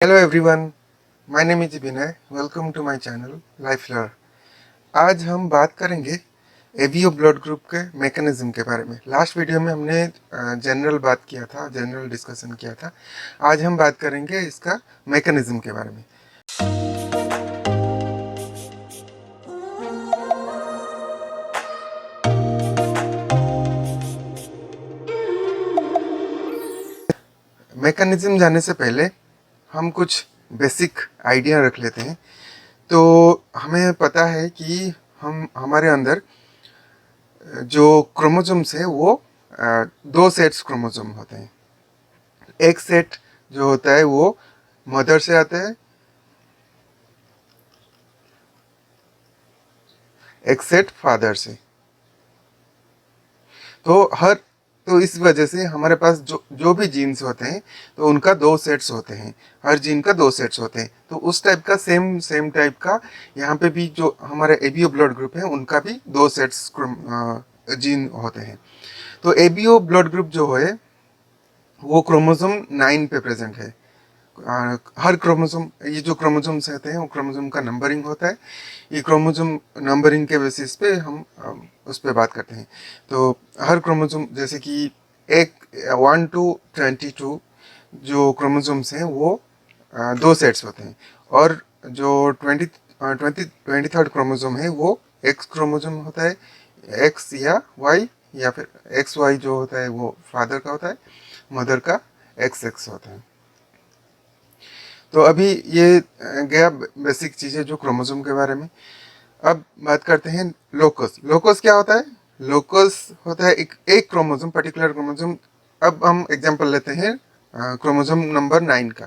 Hello everyone, my name is Vinay. Welcome to my channel Life Lore. आज हम बात करेंगे एवीओ ब्लड ग्रुप के मैकेनिज्म के बारे में। लास्ट वीडियो में हमने जनरल बात किया था, जनरल डिस्कशन किया था। आज हम बात करेंगे इसका मैकेनिज्म के बारे में। मैकेनिज्म जाने से पहले हम कुछ बेसिक आइडिया रख लेते हैं। तो हमें पता है कि हमारे अंदर जो क्रोमोसोम्स है वो दो सेट्स क्रोमोसोम होते हैं। एक सेट जो होता है वो मदर से आता है, एक सेट फादर से। तो इस वजह से हमारे पास जो जो भी जीन्स होते हैं तो उनका दो सेट्स होते हैं, हर जीन का दो सेट्स होते हैं। तो उस टाइप का सेम टाइप का यहाँ पे भी जो हमारा एबीओ ब्लड ग्रुप है उनका भी दो सेट्स जीन होते हैं। तो एबीओ ब्लड ग्रुप जो है वो क्रोमोसोम 9 पे प्रेजेंट है। हर क्रोमोसोम, ये जो क्रोमोसोम्स रहते हैं वो क्रोमोसोम का नंबरिंग होता है। ये क्रोमोसोम नंबरिंग के बेसिस पे हम उस पर बात करते हैं। तो हर क्रोमोसोम जैसे कि एक 1 to 22 जो क्रोमोसोम्स हैं वो दो सेट्स होते हैं। और जो 23rd क्रोमोसोम है वो एक्स क्रोमोसोम होता है। एक्स या वाई, या फिर एक्स वाई जो होता है वो फादर का होता है, मदर का एक्स एक्स होता है। तो अभी ये गया बेसिक चीज़ें जो क्रोमोसोम के बारे में। अब बात करते हैं लोकस। लोकस क्या होता है? लोकस होता है एक क्रोमोसोम, पर्टिकुलर क्रोमोसोम। अब हम एग्जांपल लेते हैं क्रोमोसोम नंबर 9 का।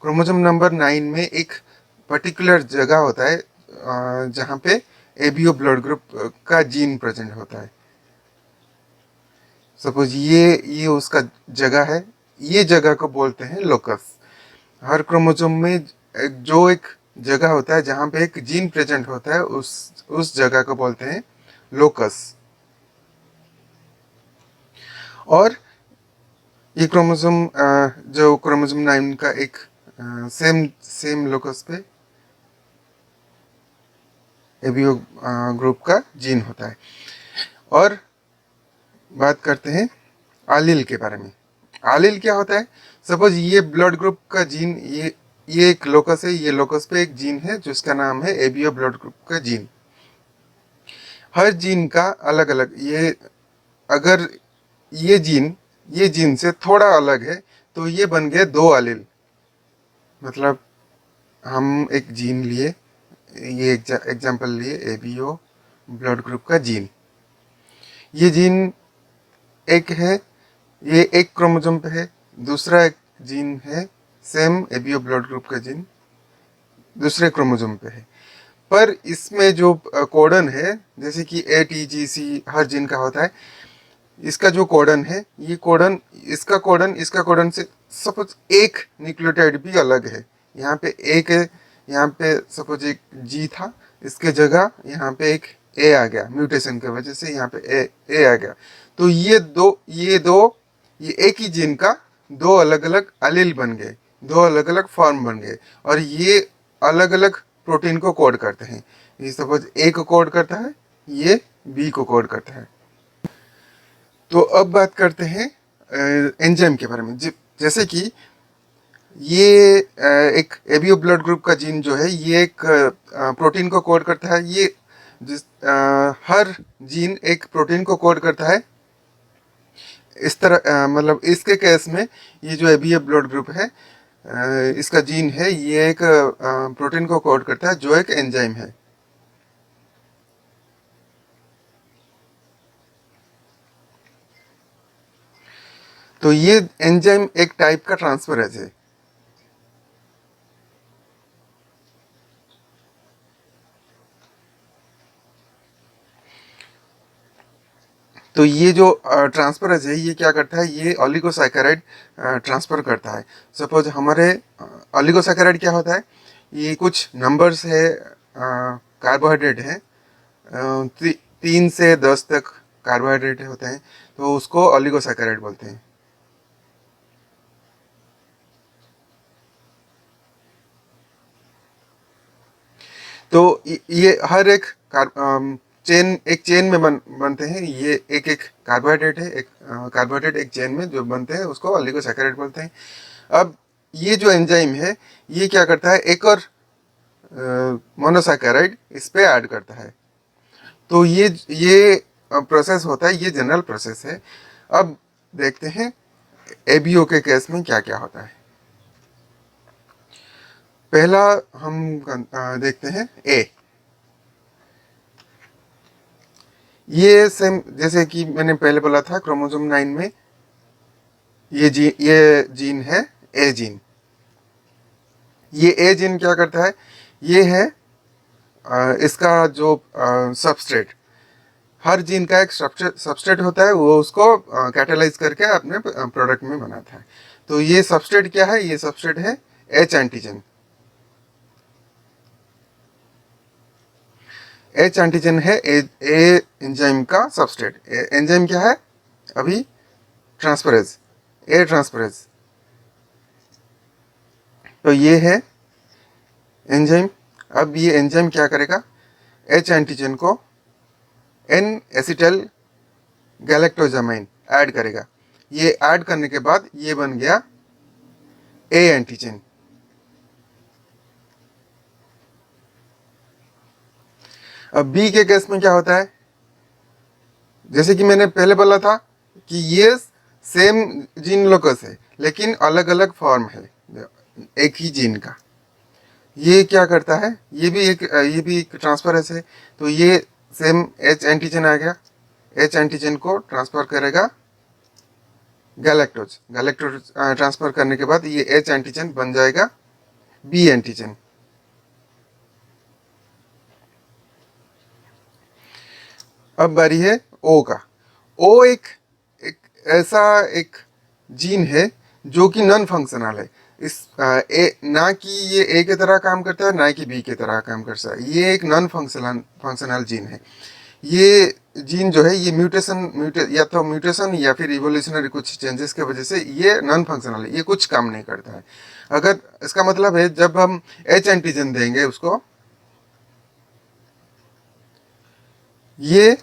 क्रोमोसोम नंबर 9 में एक पर्टिकुलर जगह होता है जहाँ पे एबीओ ब्लड ग्रुप का जीन प्रेजेंट होता है। सपोज ये उसका जगह है, ये जगह को बोलते हैं लोकस। हर क्रोमोसोम में जो एक जगह होता है जहाँ पे एक जीन प्रेजेंट होता है उस जगह को बोलते हैं लोकस। और ये क्रोमोसोम जो क्रोमोसोम 9 का एक सेम सेम लोकस पे एबीओ ग्रुप का जीन होता है। और बात करते हैं आलिल के बारे में। आलिल क्या होता है? सपोज ये ब्लड ग्रुप का जीन, ये एक लोकस है, ये लोकस पे एक जीन है जिसका नाम है एबीओ ब्लड ग्रुप का जीन। हर जीन का अलग अलग, ये अगर ये जीन से थोड़ा अलग है तो ये बन गए दो एलील। मतलब हम एक जीन लिए, ये एग्जांपल लिए एबीओ ब्लड ग्रुप का जीन। ये जीन एक है, ये एक क्रोमोसोम पे है। दूसरा एक जीन है सेम एबीओ ब्लड ग्रुप का जीन, दूसरे क्रोमोसोम पे है। पर इसमें जो कोडन है, जैसे कि ATGC हर जीन का होता है, इसका जो कोडन है, ये कोडन, इसका कोडन से सपोज एक न्यूक्लियोटाइड भी अलग है। यहाँ पे एक है, यहाँ पे सपोज एक जी था, इसके जगह यहाँ पे एक ए आ गया, म्यूटेशन की वजह से यहाँ पे ए आ गया। तो ये एक ही जीन का दो अलग अलग एलील बन गए, दो अलग अलग फॉर्म बन गए। और ये अलग अलग प्रोटीन को कोड करते हैं। ये सपोज ए को कोड करता है, ये बी को कोड करता है। तो अब बात करते हैं एंजाइम के बारे में। जैसे कि ये एक एबीओ ब्लड ग्रुप का जीन जो है ये एक प्रोटीन को कोड करता है। ये हर जीन एक प्रोटीन को कोड करता है। इस तरह मतलब इसके केस में ये जो एबीओ ब्लड ग्रुप है, इसका जीन है, ये एक प्रोटीन को कोड करता है जो एक एंजाइम है। तो ये एंजाइम एक टाइप का ट्रांसफरेज है। तो ये जो ट्रांसफरेज है ये क्या करता है? ये ऑलिगोसैकेराइड ट्रांसफर करता है। सपोज हमारे ऑलिगोसैकेराइड क्या होता है? ये कुछ नंबर्स है, कार्बोहाइड्रेट है, 3 से 10 तक कार्बोहाइड्रेट होते हैं, तो उसको ऑलिगोसैकेराइड बोलते हैं। तो ये हर एक चेन में बनते हैं। ये एक एक कार्बोहाइड्रेट है, एक कार्बोहाइड्रेट एक चेन में जो बनते हैं उसको ऑलिगोसैकेराइड बोलते हैं। अब ये जो एंजाइम है ये क्या करता है, एक और मोनोसैकेराइड इस पे ऐड करता है। तो ये प्रोसेस होता है, ये जनरल प्रोसेस है। अब देखते हैं एबीओ के केस में क्या क्या होता है। पहला हम देखते हैं ए। ये सेम जैसे कि मैंने पहले बोला था, क्रोमोसोम 9 में ये जीन है ए जीन। ये ए जीन क्या करता है, ये है इसका जो सबस्ट्रेट, हर जीन का एक सबस्ट्रेट होता है, वो उसको कैटालाइज करके अपने प्रोडक्ट में बनाता है। तो ये सबस्ट्रेट क्या है, ये सबस्ट्रेट है एच एंटीजन। एच एंटीजन है ए एंजाइम का सबस्ट्रेट। एंजाइम क्या है अभी, ट्रांसफरेज, ए ट्रांसफरेज। तो ये है एंजाइम। अब ये एंजाइम क्या करेगा, एच एंटीजन को एन एसिटल गैलेक्टोजामाइन ऐड करेगा। ये ऐड करने के बाद ये बन गया ए एंटीजन। अब बी के केस में क्या होता है, जैसे कि मैंने पहले बोला था कि ये सेम जीन लोकस है लेकिन अलग अलग फॉर्म है एक ही जीन का। ये क्या करता है, ये भी एक ट्रांसफरेंस है। तो ये सेम एच एंटीजन आ गया, एच एंटीजन को ट्रांसफर करेगा गैलेक्टोज। गैलेक्टोज ट्रांसफर करने के बाद ये एच एंटीजन बन जाएगा बी एंटीजन। अब बारी है ओ का। ओ एक ऐसा एक जीन है जो कि नॉन फंक्शनल है। इस ना कि ये ए के तरह काम करता है ना कि बी के तरह काम करता है, ये एक नॉन फंक्शनल जीन है। ये जीन जो है ये या तो म्यूटेशन या फिर इवोल्यूशनरी कुछ चेंजेस के वजह से ये नॉन फंक्शनल है, ये कुछ काम नहीं करता है। अगर इसका मतलब है जब हम एच एंटीजन देंगे उसको, ये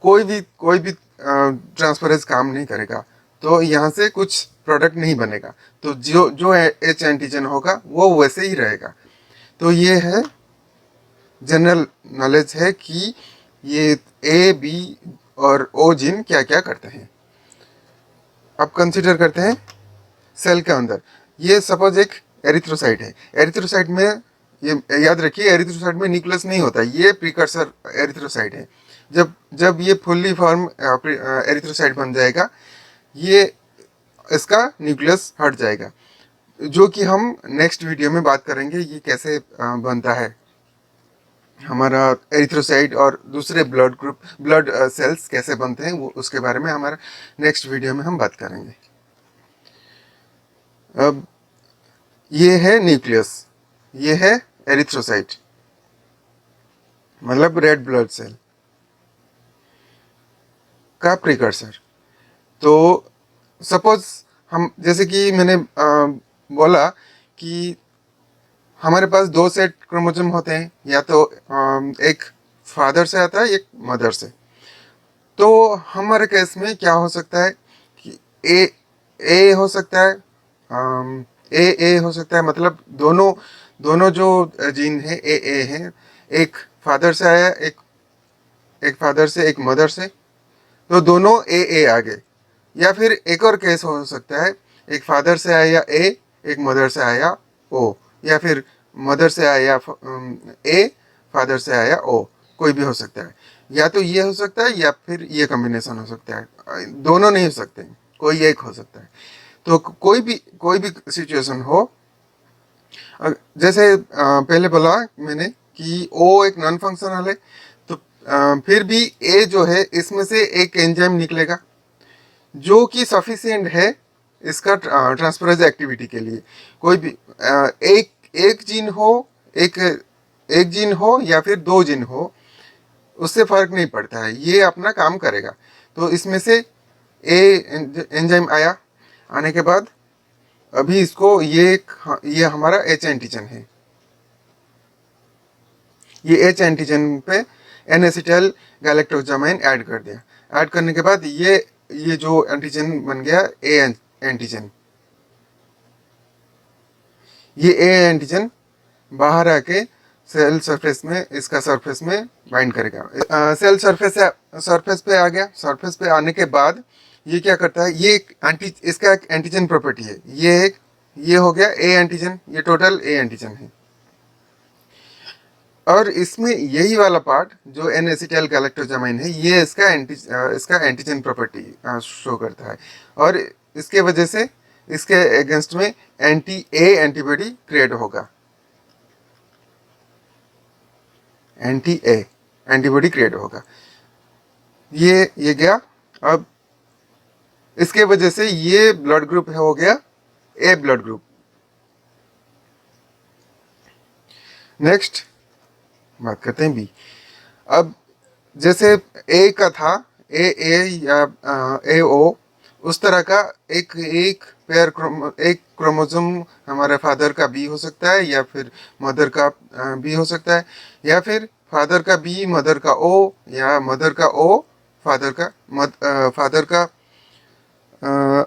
कोई भी ट्रांसफरेंस काम नहीं करेगा, तो यहाँ से कुछ प्रोडक्ट नहीं बनेगा। तो जो एच एंटीजन होगा वो वैसे ही रहेगा। तो ये है जनरल नॉलेज है कि ये ए बी और ओ जीन क्या क्या करते हैं। अब कंसिडर करते हैं सेल के अंदर। ये सपोज एक एरिथ्रोसाइट है। एरिथ्रोसाइट में ये याद रखिए, एरिथ्रोसाइट में न्यूक्लियस नहीं होता, ये प्रीकर्सर एरिथ्रोसाइट है। जब ये फुल्ली फॉर्म एरिथ्रोसाइट बन जाएगा, ये इसका न्यूक्लियस हट जाएगा, जो कि हम नेक्स्ट वीडियो में बात करेंगे ये कैसे बनता है हमारा एरिथ्रोसाइट और दूसरे ब्लड सेल्स कैसे बनते हैं, वो उसके बारे में हमारा नेक्स्ट वीडियो में हम बात करेंगे। अब ये है न्यूक्लियस, ये है एरिथ्रोसाइट मतलब रेड ब्लड सेल का प्रिकर्सर। तो सपोज हम जैसे कि मैंने बोला कि हमारे पास दो सेट क्रोमोसोम होते हैं, या तो एक फादर से आता है एक मदर से। तो हमारे केस में क्या हो सकता है कि ए हो सकता है, ए हो सकता है, मतलब दोनों जो जीन है ए है, एक फादर से आया, एक फादर से एक मदर से, तो दोनों ए आ गए। या फिर एक और केस हो सकता है, एक फादर से आया ए, एक मदर से आया ओ, या फिर मदर से आया ए, फादर से आया ओ, कोई भी हो सकता है। या तो ये हो सकता है या फिर ये कॉम्बिनेशन हो सकता है, दोनों नहीं हो सकते, कोई एक हो सकता है। तो कोई भी सिचुएशन हो, जैसे पहले बोला मैंने कि ओ एक नॉन फंक्शनल है, तो फिर भी ए जो है इसमें से एक एंजाइम निकलेगा जो कि सफिशिएंट है इसका ट्रांसफरेज एक्टिविटी के लिए। कोई भी एक जीन हो, एक एक जीन हो या फिर दो जीन हो, उससे फर्क नहीं पड़ता है, ये अपना काम करेगा। तो इसमें से ए एंजाइम आया, आने के बाद अभी इसको ये हमारा एच एंटीजन है। ये एच एंटीजन पे एन एसिटाइल गैलेक्टोजामाइन ऐड कर दिया। ऐड करने के बाद ये जो एंटीजन बन गया ए एंटीजन। ये ए एंटीजन बाहर आके सेल सरफेस में, इसका सरफेस में बाइंड करेगा। सेल सरफेस पे आ गया। सरफेस पे आने के बाद ये क्या करता है, ये इसका एक एंटीजन प्रॉपर्टी है। ये हो गया ए एंटीजन, ये टोटल ए एंटीजन है। और इसमें यही वाला पार्ट जो एन एसिटाइल गैलेक्टोजामाइन है, ये इसका एंटीजन प्रॉपर्टी शो करता है। और इसके वजह से इसके अगेंस्ट में एंटी ए एंटीबॉडी क्रिएट होगा। एंटी ए एंटीबॉडी क्रिएट होगा। ये गया। अब इसके वजह से ये ब्लड ग्रुप हो गया ए ब्लड ग्रुप। नेक्स्ट बात करते हैं बी। अब जैसे ए का था ए या ए ओ, उस तरह का एक क्रोमोसोम हमारे फादर का बी हो सकता है, या फिर मदर का बी हो सकता है, या फिर फादर का बी मदर का ओ, या मदर का ओ फादर का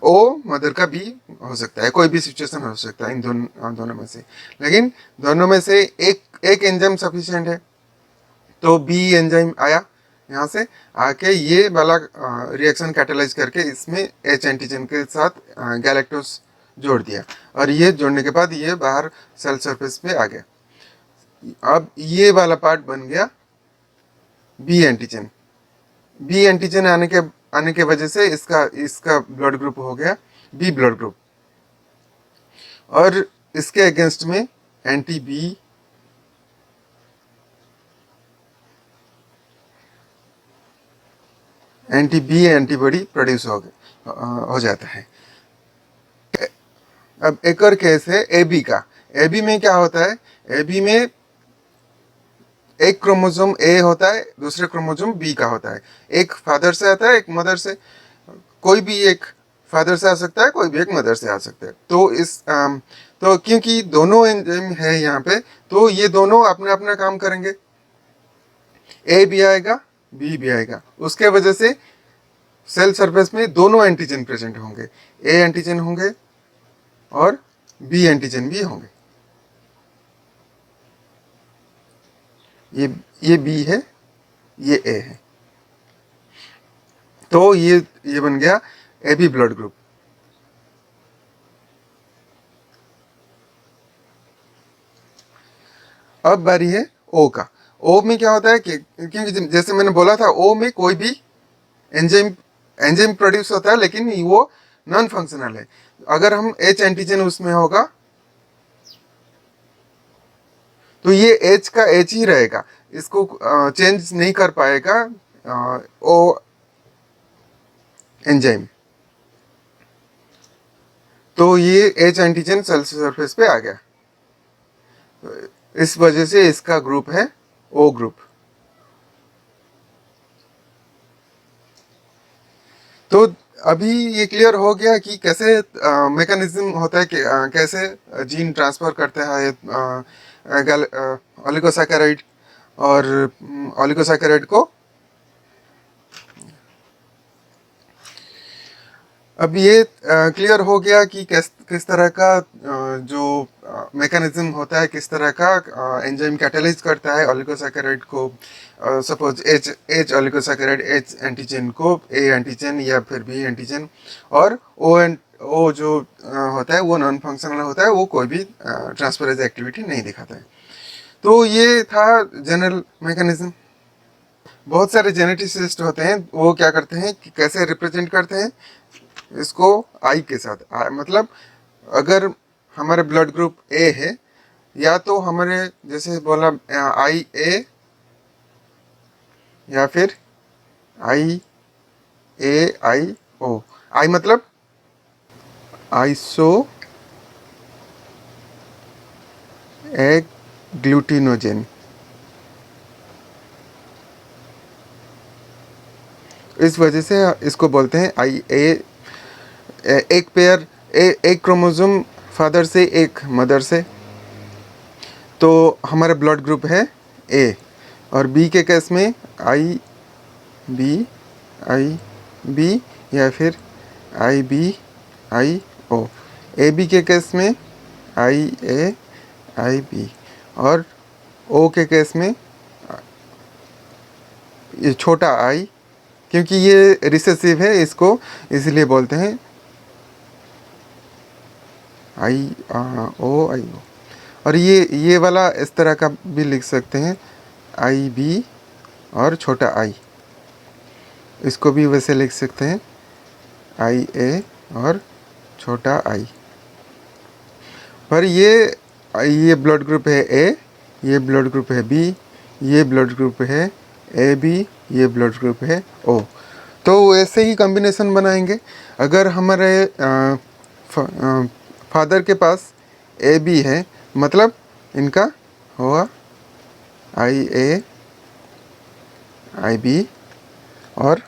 ओ मदर का बी हो सकता है। कोई भी सिचुएशन हो सकता है इन दोनों में से। लेकिन दोनों में से एक एंजाइम सफिशिएंट है, तो बी एंजाइम आया यहाँ से आके ये वाला रिएक्शन कैटेलाइज करके इसमें एच एंटीजन के साथ गैलेक्टोस जोड़ दिया। और ये जोड़ने के बाद ये बाहर सेल सरफेस पे आ गया। अब ये वाला पार्ट बन गया बी एंटीजन। बी एंटीजन आने के वजह से इसका ब्लड ग्रुप हो गया बी ब्लड ग्रुप। और इसके अगेंस्ट में एंटी बी एंटीबॉडी प्रोड्यूस हो जाता है। अब एक और केस है ए बी का। ए बी में क्या होता है, ए बी में एक क्रोमोसोम ए होता है, दूसरे क्रोमोसोम बी का होता है। एक फादर से आता है, एक मदर से। कोई भी एक फादर से आ सकता है, कोई भी एक मदर से आ सकता है। तो क्योंकि दोनों एंजाइम है यहाँ पे, तो ये दोनों अपना अपना काम करेंगे। ए भी आएगा, बी भी आएगा। उसके वजह से सेल सरफेस में दोनों एंटीजन प्रेजेंट होंगे, ए एंटीजन होंगे और बी एंटीजन भी होंगे। ये बी है, ये ए है। तो ये बन गया ए बी ब्लड ग्रुप। अब बारी है ओ का। ओ में क्या होता है कि क्योंकि जैसे मैंने बोला था, ओ में कोई भी एंजाइम प्रोड्यूस होता है, लेकिन वो नॉन फंक्शनल है। अगर हम एच एंटीजन उसमें होगा तो ये एच का एच ही रहेगा, इसको चेंज नहीं कर पाएगा ओ एंजाइम। तो ये एच एंटीजन सेल सरफेस पे आ गया। इस वजह से इसका ग्रुप है ओ ग्रुप। तो अभी ये क्लियर हो गया कि कैसे मैकेनिज्म होता है कि कैसे जीन ट्रांसफर करता है ओलिगोसैकेराइड और ओलिगोसैकेराइड को। अब ये क्लियर हो गया कि किस तरह का जो मैकेनिज्म होता है, किस तरह का एंजाइम कैटेलाइज करता है ओलिगोसैकेराइड को। Suppose H oligosaccharide H antigen को ए एंटीजन या फिर बी एंटीजन, और ओ जो होता है वो नॉन फंक्शनल होता है, वो कोई भी ट्रांसफरेज एक्टिविटी नहीं दिखाता है। तो ये था जनरल मैकेनिज्म। बहुत सारे जेनेटिसिस्ट होते हैं, वो क्या करते हैं कि कैसे रिप्रेजेंट करते हैं इसको आई के साथ। मतलब अगर हमारे ब्लड ग्रुप ए है, या तो हमारे जैसे बोला आई ए, या फिर आई ए आई ओ। आई मतलब आइसो ग्लूटिनोजेन। इस वजह से इसको बोलते हैं आई ए। एक पेयर एक क्रोमोसोम फादर से, एक मदर से। तो हमारा ब्लड ग्रुप है ए। और बी के केस में आई बी या फिर आई ओ। ए बी के केस में आई बी, और ओ के केस में ये छोटा आई, क्योंकि ये रिसेसिव है इसको इसलिए बोलते हैं आई ओ। और ये वाला इस तरह का भी लिख सकते हैं, आई बी और छोटा आई, इसको भी वैसे लिख सकते हैं आई ए और छोटा आई। पर ये ब्लड ग्रुप है ए, ये ब्लड ग्रुप है बी, ये ब्लड ग्रुप है ए बी, ये ब्लड ग्रुप है ओ। तो ऐसे ही कॉम्बिनेशन बनाएंगे। अगर हमारे फादर के पास ए बी है, मतलब इनका हुआ आई ए आई बी, और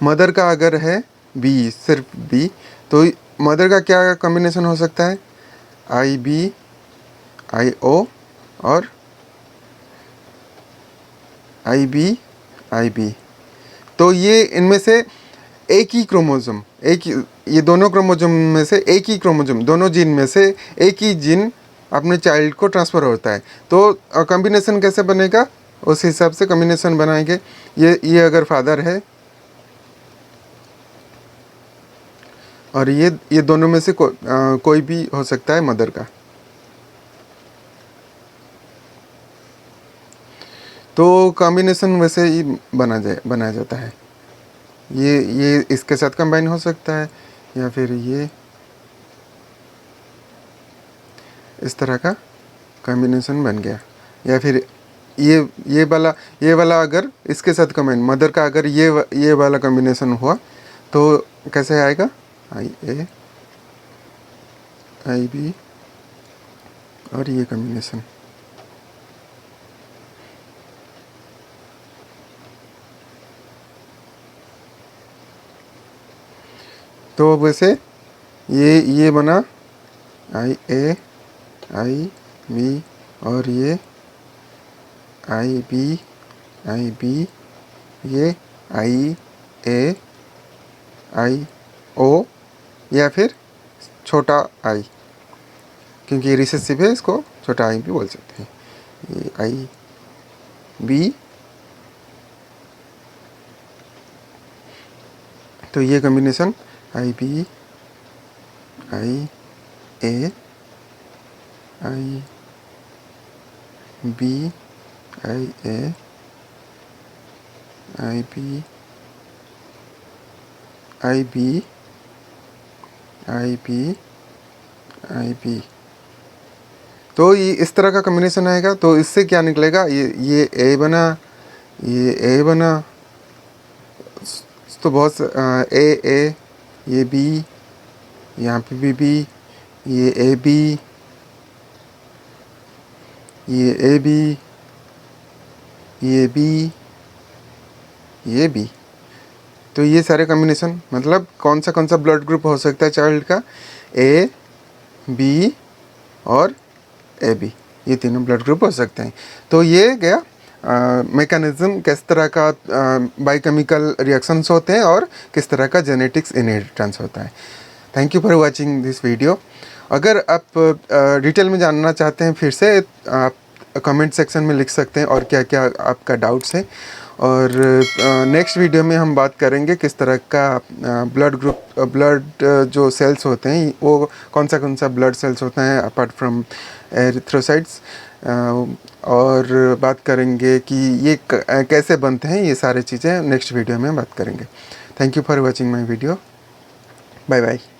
मदर का अगर है बी, सिर्फ बी, तो मदर का क्या कॉम्बिनेशन हो सकता है, आई बी आई ओ और आई बी। तो ये इनमें से एक ही क्रोमोसोम, ये दोनों क्रोमोसोम में से एक ही क्रोमोसोम, दोनों जीन में से एक ही जीन अपने चाइल्ड को ट्रांसफ़र होता है। तो कॉम्बिनेशन कैसे बनेगा, उस हिसाब से कॉम्बिनेशन बनाएंगे। ये अगर फादर है और ये दोनों में से कोई भी हो सकता है मदर का। तो कॉम्बिनेशन वैसे ही बनाया जाता है। ये इसके साथ कंबाइन हो सकता है, या फिर ये इस तरह का कॉम्बिनेशन बन गया, या फिर ये वाला अगर इसके साथ कंबाइन, मदर का अगर ये वाला कॉम्बिनेशन हुआ तो कैसे आएगा, आई ए आई बी और ये कॉम्बिनेशन। तो वैसे ये बना आई ए आई बी, और ये आई बी, ये आई ए आई ओ, या फिर छोटा आई, क्योंकि रिसेसिव है इसको छोटा आई भी बोल सकते हैं। ये आई बी, तो ये combination I B I A I B I A I B I B I B I B. तो ये इस तरह का कॉम्बिनेशन आएगा। तो इससे क्या निकलेगा, ये ए बना, ये ए बना, तो बहुत ए, ये बी, यहाँ पे भी, ये ए बी, ये ए बी, ये बी, ये बी। तो ये सारे कॉम्बिनेशन, मतलब कौन सा ब्लड ग्रुप हो सकता है चाइल्ड का, ए बी और ए बी, ये तीनों ब्लड ग्रुप हो सकते हैं। तो ये गया मैकेनिज्म, किस तरह का बायोकेमिकल रिएक्शंस होते हैं और किस तरह का जेनेटिक्स इनहेरिटेंस होता है। Thank you for watching this video. अगर आप डिटेल में जानना चाहते हैं, फिर से आप कमेंट सेक्शन में लिख सकते हैं और क्या क्या आपका डाउट्स है। और नेक्स्ट वीडियो में हम बात करेंगे किस तरह का ब्लड जो सेल्स होते हैं वो कौन सा ब्लड सेल्स होते हैं अपार्ट फ्रॉम एरिथ्रोसाइट्स, और बात करेंगे कि ये कैसे बनते हैं। ये सारी चीज़ें नेक्स्ट वीडियो में बात करेंगे। Thank you for watching my video. Bye bye.